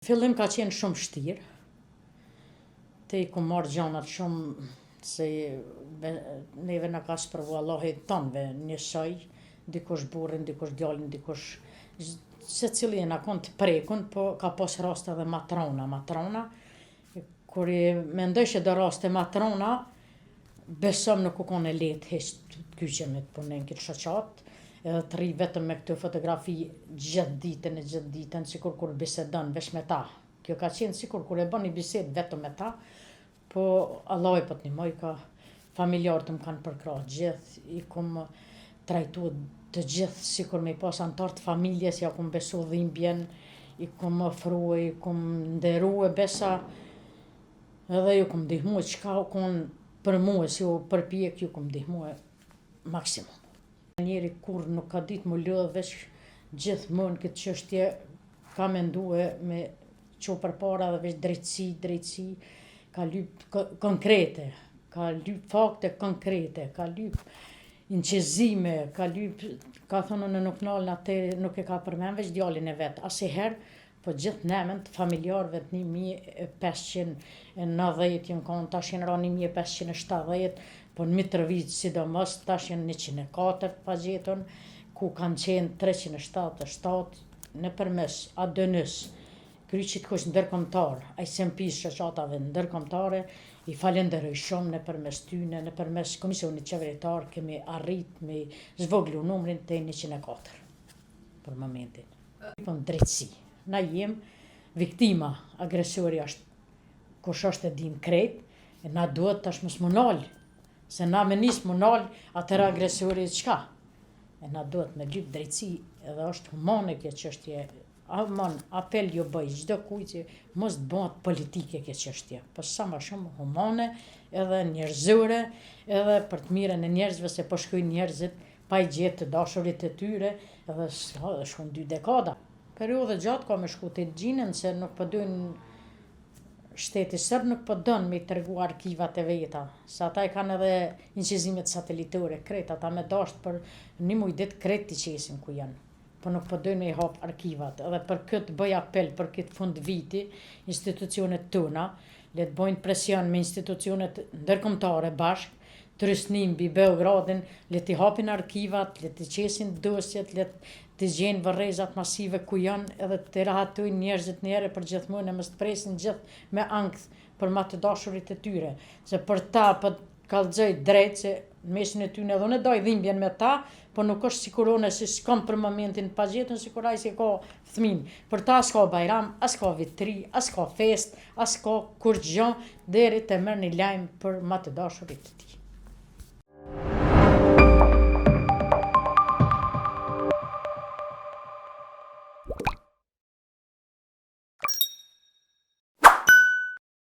Fillim ka qenë shumë vështirë. Te I ku marrë gjanat shumë se neve na ka sprovu Allahu tanve njësoj, dikush burrin, dikush djalin, dikush secili na kon të prekun, po ka pas raste edhe matrona. Kur I mendoj që do raste matrona, besom nuk u kon e lehtë hiç të kyçen me të punën këtë shoqat. Edhe të rri vetëm me këtë fotografi gjithë ditën, sikur kur bisedon veç me ta. Kjo ka qenë sikur kur e bën një bisedë vetëm me ta, po Allah e po të nimoj, ka familjarët më kanë përkrahë gjithë, I kum trajtu të gjithë sikur me I pas antar të familjes, ja kum besu dhimbjen, I kum ofrue, I kum nderue besa, edhe ju kum ndihmue çka u kon për mua, si u përpjek, ju kum ndihmue maksimum. Njeri kur nuk ka ditë mu lodh veç gjithmonë këtë çështje ka mendue me çu përpara dhe veç drejtësi, ka lyp konkrete, ka lyp fakte konkrete, ka lyp inqizime, ka thonë në nuk nalën atë, nuk e ka përmen veç djalin e vet, asnjëherë, po gjithë nemën të familjarëve të 1590 jën kanë, tash jën ra 1570, po në Mitrovic sidomos tash jën 104 pa gjetun, ku kanë qenë 377 nëpërmes Adonys, kryqit kush ndërkombëtar, ai sempis shoqatave ndërkombëtare, I falenderoj shumë nëpërmes tyne, nëpërmes Komisionit Qeveritar, kemi arrit me zvoglu numrin te 104 për momentin. Po drejtësi. Na jem viktima, agresori është kush është e dim krejt, e na duhet tash mos mu nal, se na me nis mu nal, atëra agresori çka? E na duhet me lyp drejtësi, edhe është humane kjo çështje. Apel ju bëj çdo kujt që mos të bëhet politike kjo çështje, po sa më shumë humane, edhe njerëzore, edhe për të mirën e njerëzve, se po shkojnë njerëzit pa I gjetë të dashurit e tyre, edhe shkon 2 dekada. Periudhë gjatë ka me shku te gjinën, se nuk po dojnë shteti serb nuk po don me I tregu arkivat e veta, se ata I kanë edhe inqizimet satelitore, krejt, ata me dasht për një muj dit krejt t'i qesin ku janë, po nuk po dojnë me I hap arkivat, edhe për këtë bëj apel për këtë fund viti, institucionet tona, le të bojnë presion me institucionet ndërkombëtare bashk, trysnim mbi Beogradin, le t'i hapin arkivat, le t'i qesin dosjet, le t'i gjenë vërrezat masive ku janë, edhe t'i rahatojnë njerëzit njëre për gjithmonë, mos të presin gjithë me ankth për ma të dashurit e tyre, se për ta për kallxoj drejt, se në mesin e tyne edhe unë doj dhimbjen me ta, po nuk është sikurone si s'kam për momentin pa gjetën, sikur ai si ka fëmin. Për ta s'ka bajram, as ka vitri, as ka fest, as ka kur gjë, deri të merr një lajm për ma të dashurit e tij.